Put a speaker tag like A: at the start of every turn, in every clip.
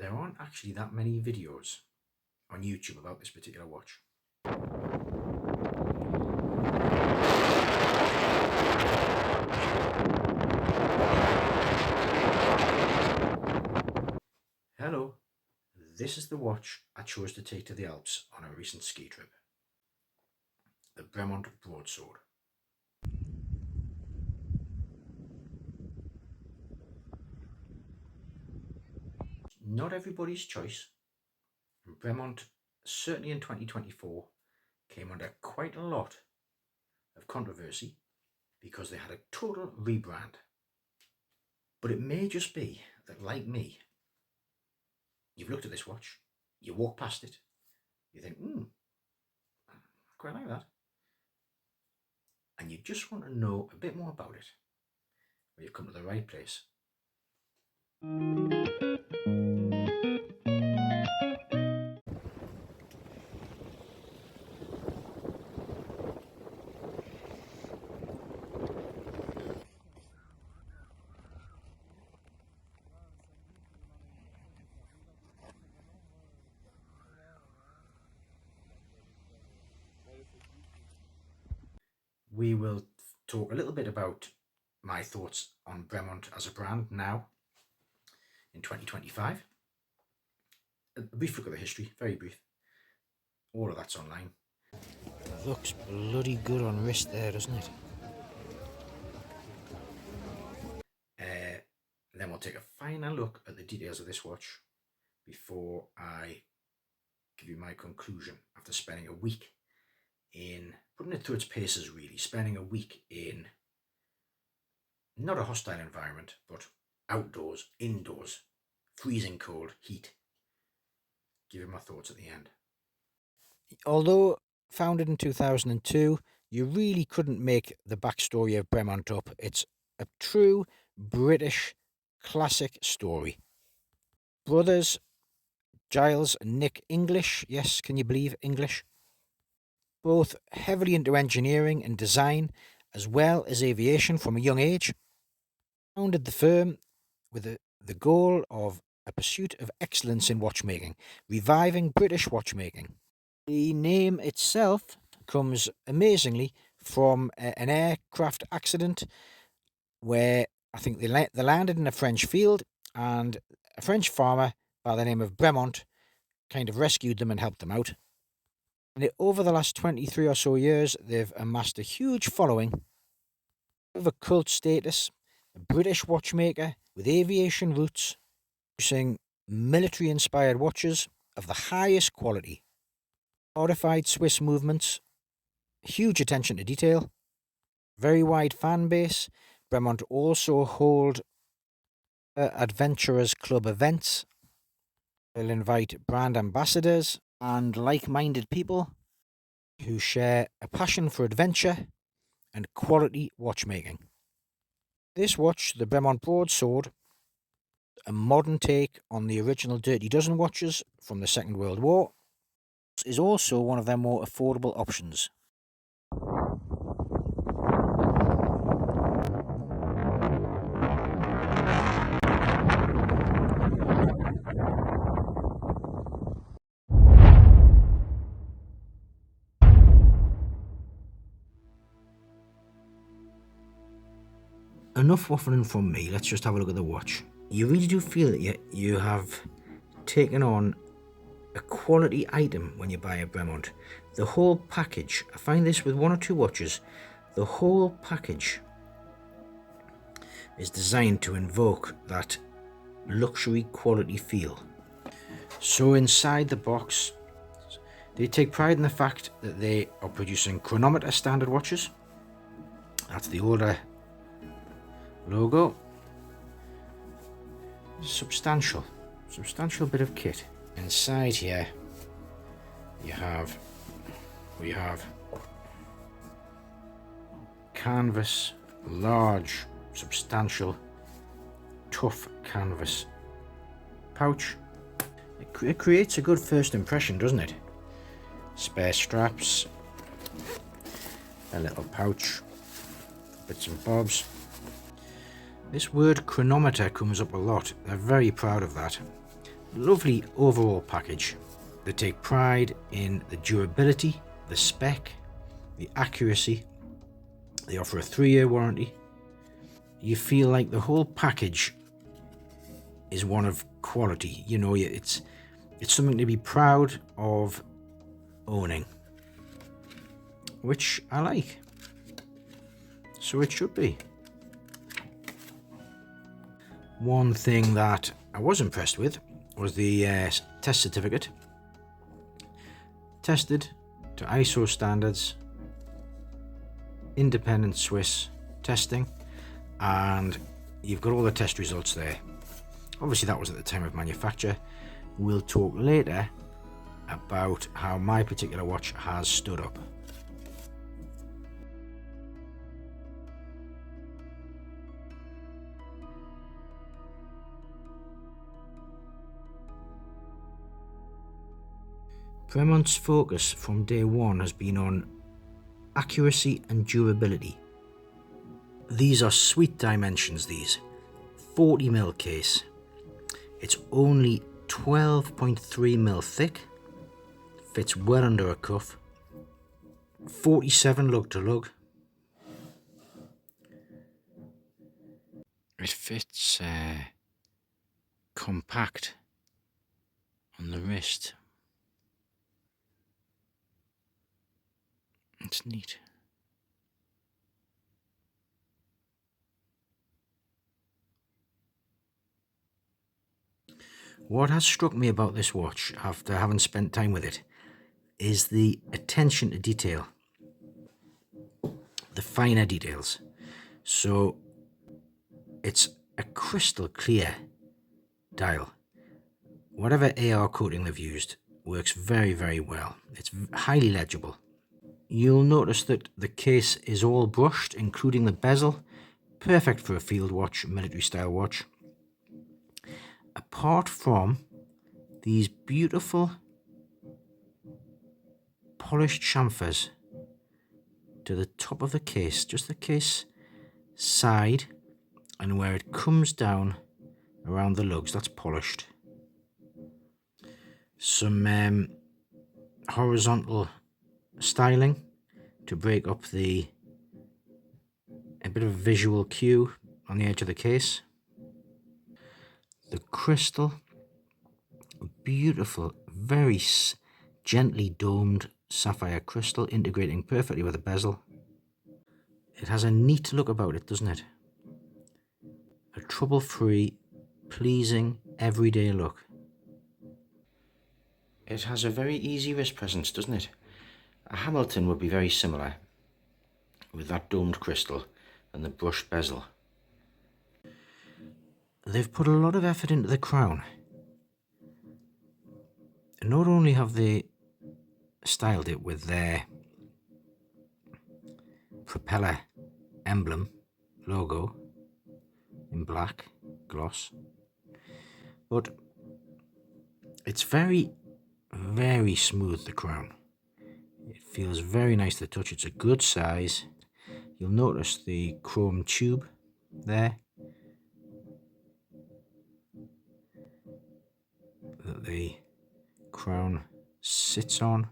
A: there aren't actually that many videos on YouTube about this particular watch. Hello, this is the watch I chose to take to the Alps on a recent ski trip. The BREMONT Broadsword. Not everybody's choice, and BREMONT, certainly in 2024, came under quite a lot of controversy because they had a total rebrand. But it may just be that, like me, you've looked at this watch, you walk past it, you think, I quite like that, and you just want to know a bit more about it. Well, you've come to the right place. We will talk a little bit about my thoughts on BREMONT as a brand now in 2025. A brief look at the history, very brief. All of that's online. It looks bloody good on wrist there, doesn't it? Then we'll take a final look at the details of this watch before I give you my conclusion after spending a week in putting it through its paces, really. Spending a week in not a hostile environment, but outdoors, indoors, freezing cold, heat. Give you my thoughts at the end. Although founded in 2002, you really couldn't make the backstory of BREMONT up. It's a true British classic story. Brothers Giles and Nick English, yes, can you believe English? Both heavily into engineering and design, as well as aviation from a young age. Founded the firm with the goal of a pursuit of excellence in watchmaking, reviving British watchmaking. The name itself comes amazingly from an aircraft accident where I think they landed in a French field, and a French farmer by the name of BREMONT kind of rescued them and helped them out. And over the last 23 or so years, they've amassed a huge following of a cult status, a British watchmaker with aviation roots, producing military-inspired watches of the highest quality, modified Swiss movements, huge attention to detail, very wide fan base. BREMONT also hold Adventurers Club events. They'll invite brand ambassadors and like-minded people who share a passion for adventure and quality watchmaking. This watch, the BREMONT Broadsword, a modern take on the original Dirty Dozen watches from the Second World War, is also one of their more affordable options. Enough waffling from me, let's just have a look at the watch. You really do feel that you have taken on a quality item when you buy a BREMONT. The whole package, I find this with one or two watches, the whole package is designed to invoke that luxury quality feel. So inside the box, they take pride in the fact that they are producing chronometer standard watches. That's the older logo. Substantial bit of kit. Inside here we have canvas, large, substantial, tough canvas pouch. It creates a good first impression, doesn't it? Spare straps, a little pouch, bits and bobs. This word chronometer comes up a lot. They're very proud of that. Lovely overall package. They take pride in the durability, the spec, the accuracy. They offer a 3-year warranty. You feel like the whole package is one of quality. You know, it's something to be proud of owning, which I like. So it should be. One thing that I was impressed with was the test certificate. Tested to ISO standards, independent Swiss testing, and you've got all the test results there. Obviously that was at the time of manufacture. We'll talk later about how my particular watch has stood up. BREMONT's focus from day one has been on accuracy and durability. These are sweet dimensions, these. 40mm case. It's only 12.3mm thick, fits well under a cuff, 47 lug to lug. It fits compact on the wrist. It's neat. What has struck me about this watch, after having spent time with it, is the attention to detail. The finer details. So it's a crystal clear dial. Whatever AR coating they've used works very, very well. It's highly legible. You'll notice that the case is all brushed, including the bezel. Perfect for a field watch, military style watch. Apart from these beautiful polished chamfers to the top of the case, just the case side, and where it comes down around the lugs, that's polished. Some horizontal styling to break up a bit of a visual cue on the edge of the case. The crystal, beautiful, very gently domed sapphire crystal, integrating perfectly with the bezel. It has a neat look about it, doesn't it? A trouble-free, pleasing, everyday look. It has a very easy wrist presence, doesn't it? A Hamilton would be very similar, with that domed crystal and the brushed bezel. They've put a lot of effort into the crown. Not only have they styled it with their propeller emblem logo in black gloss, but it's very, very smooth, the crown. It feels very nice to touch. It's a good size. You'll notice the chrome tube there that the crown sits on.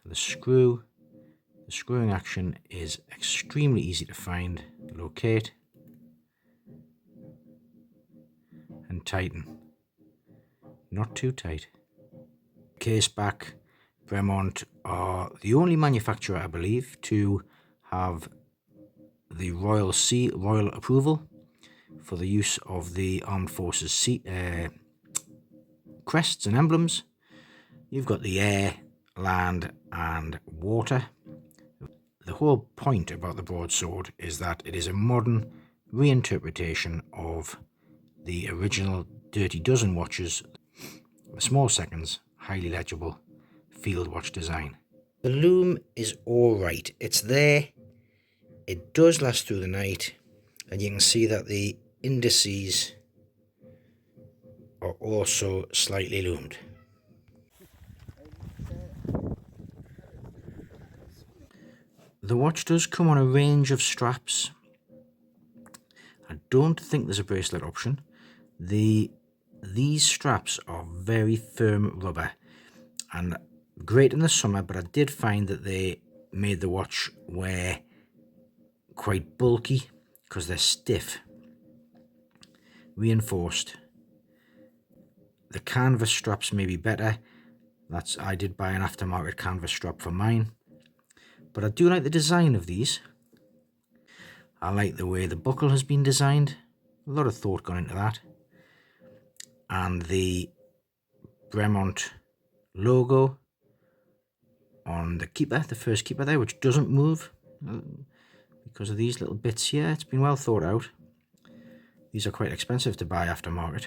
A: The screwing action is extremely easy to find, locate, and tighten. Not too tight. Case back, BREMONT are the only manufacturer, I believe, to have the royal approval for the use of the Armed Forces crests and emblems. You've got the air, land and water. The whole point about the broadsword is that it is a modern reinterpretation of the original Dirty Dozen watches, the small seconds, highly legible field watch design. The lume is alright, it's there, it does last through the night, and you can see that the indices are also slightly loomed. The watch does come on a range of straps. I don't think there's a bracelet option. The These straps are very firm rubber and great in the summer, but I did find that they made the watch wear quite bulky because they're stiff, reinforced. The canvas straps may be better. I did buy an aftermarket canvas strap for mine, but I do like the design of these. I like the way the buckle has been designed. A lot of thought gone into that. And the BREMONT logo on the keeper, the first keeper there, which doesn't move because of these little bits here. It's been well thought out. These are quite expensive to buy aftermarket.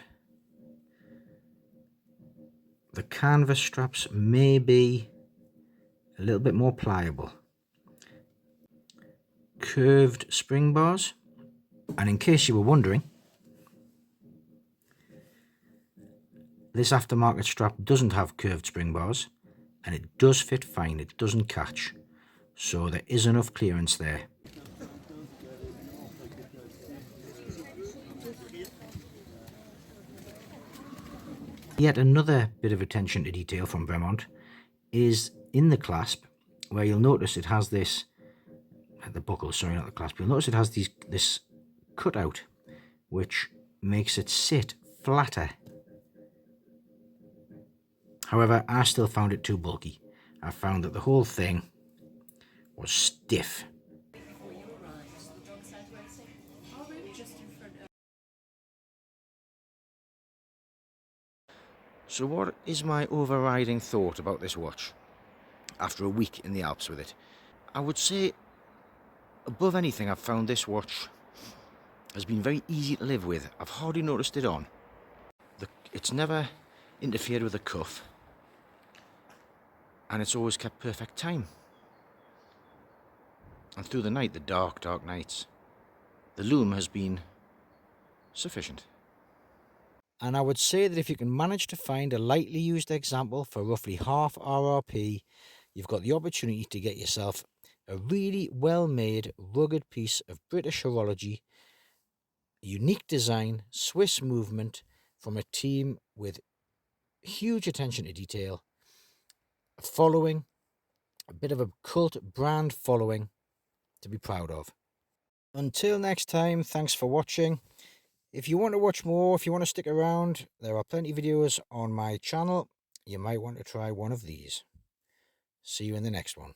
A: The canvas straps may be a little bit more pliable. Curved spring bars. And in case you were wondering, this aftermarket strap doesn't have curved spring bars, and it does fit fine. It doesn't catch. So there is enough clearance there. Yet another bit of attention to detail from BREMONT is in the clasp, where you'll notice it has this, the buckle, sorry, not the clasp, you'll notice it has this cutout, which makes it sit flatter. However, I still found it too bulky. I found that the whole thing was stiff. So what is my overriding thought about this watch after a week in the Alps with it? I would say, above anything, I've found this watch has been very easy to live with. I've hardly noticed it on. It's never interfered with the cuff, and it's always kept perfect time. And through the night, the dark, dark nights, the loom has been sufficient. And I would say that if you can manage to find a lightly used example for roughly half RRP, you've got the opportunity to get yourself a really well-made, rugged piece of British horology, unique design, Swiss movement from a team with huge attention to detail, a following, a bit of a cult brand following to be proud of. Until next time, thanks for watching. If you want to watch more, if you want to stick around, there are plenty of videos on my channel. You might want to try one of these. See you in the next one.